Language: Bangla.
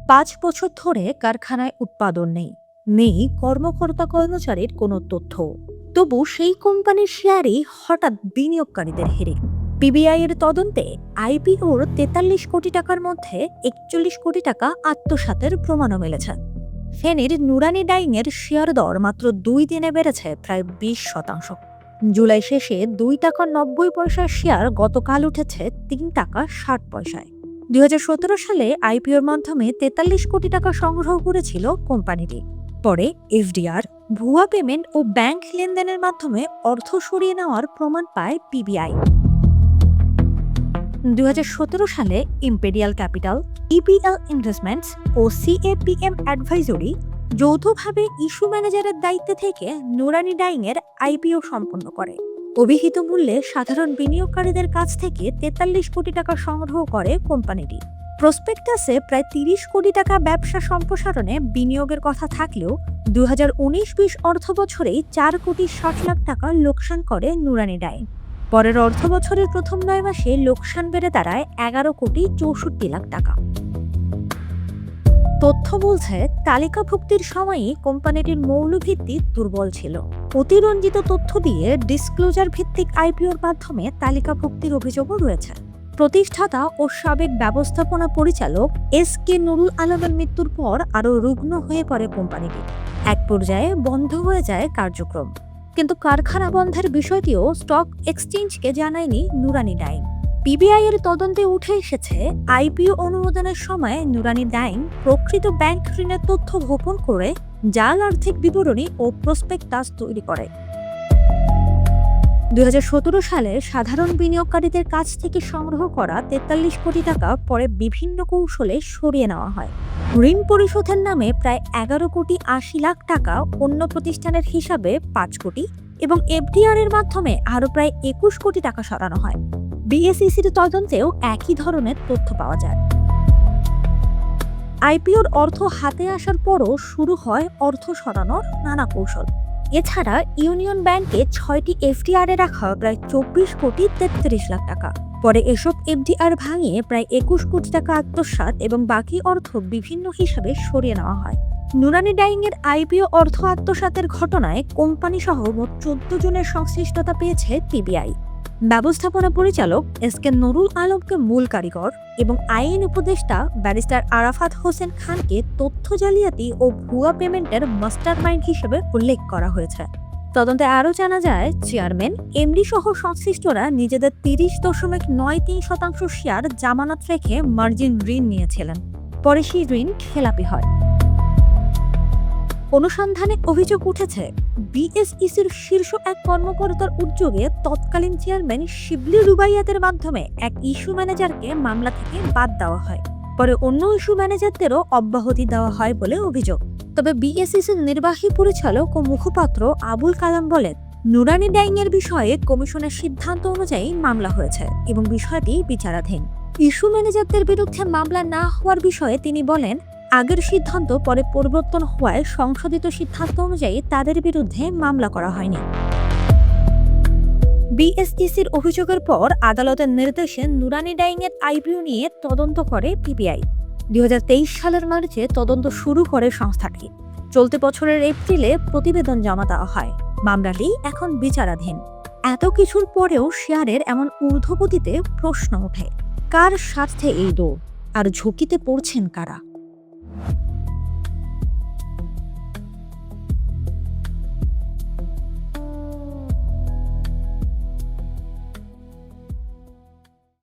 5 বছর ধরে কারখানায় উৎপাদন নেই কর্মকর্তা কর্মচারীর কোনো তথ্য। তবু সেই কোম্পানির শেয়ারই হঠাৎ বিনিয়োগকারীদের হিড়িক। পিবিআই এর তদন্তে আইপিওর 43 কোটি টাকার মধ্যে 41 কোটি টাকা আত্মসাতের প্রমাণও মিলেছে। ফেনীর নুরানি ডাইং এর শেয়ার দর মাত্র 2 দিনে বেড়েছে প্রায় 20%। জুলাই শেষে 2 টাকা 90 পয়সার শেয়ার গতকাল উঠেছে 3 টাকা 60 পয়সায়। 2017 সালে আইপিওর মাধ্যমে 43 কোটি টাকা সংগ্রহ করেছিল কোম্পানিটি। পরে এফডিআর, ভুয়া পেমেন্ট ও ব্যাংক লেনদেনের মাধ্যমে অর্থ সরিয়ে নেওয়ার প্রমাণ পায় পিবিআই। 2017 সালে ইম্পেরিয়াল ক্যাপিটাল, ইপিএল ইনভেস্টমেন্টস ও সিএপিএম অ্যাডভাইজরি যৌথভাবে ইস্যু ম্যানেজারের দায়িত্বে থেকে নুরানি ডাইং এর আইপিও সম্পন্ন করে। অভিহিত মূল্যে সাধারণ বিনিয়োগকারীদের কাছ থেকে 43 কোটি টাকা সংগ্রহ করে কোম্পানিটি। প্রসপেক্টাসে প্রায় 30 কোটি টাকা ব্যবসা সম্প্রসারণে বিনিয়োগের কথা থাকলেও 2019-20 অর্থবছরেই 4 কোটি 60 লাখ টাকা লোকসান করে নুরানি ডাইং। পরের অর্থবছরের প্রথম 9 মাসে লোকসান বেড়ে দাঁড়ায় 11 কোটি 64 লাখ টাকা। তথ্য বলছে, তালিকাভুক্তির সময়ই কোম্পানিটির মৌলভিত্তি দুর্বল ছিল। অতিরঞ্জিত তথ্য দিয়ে ডিসক্লোজার ভিত্তিক আইপিওর মাধ্যমে তালিকাভুক্তির অভিযোগও রয়েছে। প্রতিষ্ঠাতা ও সাবেক ব্যবস্থাপনা পরিচালক এস.কে. নুরুল আলমের মৃত্যুর পর আরও রুগ্ন হয়ে পড়ে কোম্পানিটি। এক পর্যায়ে বন্ধ হয়ে যায় কার্যক্রম। কিন্তু কারখানা বন্ধের বিষয়টিও স্টক এক্সচেঞ্জকে জানায়নি নুরানি ডাইং। পিবিআই এর তদন্তে উঠে এসেছে, আইপিও অনুমোদনের সময় নুরানি ডাইং প্রকৃত ব্যাংক ঋণের তথ্য গোপন করে জাল আর্থিক বিবরণী ও প্রসপেক্টাস তৈরি করে। 2017 সালে সাধারণ বিনিয়োগকারীদের কাছ থেকে সংগ্রহ করা 43 কোটি টাকা পরে বিভিন্ন কৌশলে সরিয়ে নেওয়া হয়। ঋণ পরিশোধের নামে প্রায় 11 কোটি 80 লাখ টাকা অন্য প্রতিষ্ঠানের হিসাবে 5 কোটি এবং এফডিআর এর মাধ্যমে আরও প্রায় 21 কোটি টাকা সরানো হয়। বিএসইসির তদন্তেও একই ধরনের তথ্য পাওয়া যায়। আইপিওর অর্থ হাতে আসার পরও শুরু হয় অর্থ সরানোর নানা কৌশল। এছাড়া ইউনিয়ন ব্যাংকে 6টি এফডিআর এ রাখা প্রায় 24 কোটি 33 লাখ টাকা। পরে এসব এফডিআর ভাঙিয়ে প্রায় 21 কোটি টাকা আত্মসাৎ এবং বাকি অর্থ বিভিন্ন হিসাবে সরিয়ে নেওয়া হয়। নুরানি ডাইং এর আইপিও অর্থ আত্মসাতের ঘটনায় কোম্পানি সহ মোট 14 জনের সংশ্লিষ্টতা পেয়েছে পিবিআই। ব্যবস্থাপনা পরিচালক এস.কে. নুরুল আলমকে মূল কারিগর এবং আইন উপদেষ্টা ব্যারিস্টার আরাফাত হোসেন খানকে তথ্য জালিয়াতি ও ভুয়া পেমেন্টের মাস্টারমাইন্ড হিসেবে উল্লেখ করা হয়েছে। তদন্তে আরও জানা যায়, চেয়ারম্যান, এমডি সহ সংশ্লিষ্টরা নিজেদের 30.93% শেয়ার জামানত রেখে মার্জিন ঋণ নিয়েছিলেন। পরে সেই ঋণ খেলাপি হয়। অনুসন্ধানে অভিযোগ উঠেছে, বিএসইসির শীর্ষ এক কর্মকর্তার উদ্যোগে তৎকালীন চেয়ারম্যান শিবলি রুবাইয়াতের মাধ্যমে এক ইস্যু ম্যানেজারকে মামলা থেকে বাদ দেওয়া হয়। পরে অন্য ইস্যু ম্যানেজারদেরও অব্যাহতি দেওয়া হয় বলে অভিযোগ। তবে বিএসইসির নির্বাহী পরিচালক ও মুখপাত্র আবুল কালাম বলেন, নুরানি ডাইং এর বিষয়ে কমিশনের সিদ্ধান্ত অনুযায়ী মামলা হয়েছে এবং বিষয়টি বিচারাধীন। ইস্যু ম্যানেজারদের বিরুদ্ধে মামলা না হওয়ার বিষয়ে তিনি বলেন, আগের সিদ্ধান্ত পরে পরিবর্তন হওয়ায় সংশোধিত সিদ্ধান্ত অনুযায়ী তাদের বিরুদ্ধে মামলা করা হয়নি। বিএসইসির অভিযোগের পর আদালতের নির্দেশে নুরানি ডাইং এর আইপিও নিয়ে তদন্ত করে পিবিআই। 2023 সালের মার্চে তদন্ত শুরু করে সংস্থাটি। চলতি বছরের এপ্রিলে প্রতিবেদন জমা দেওয়া হয়। মামলাটি এখন বিচারাধীন। এত কিছুর পরেও শেয়ারের এমন ঊর্ধ্বগতিতে প্রশ্ন ওঠে, কার স্বার্থে এই দৌড় আর ঝুঁকিতে পড়ছেন কারা?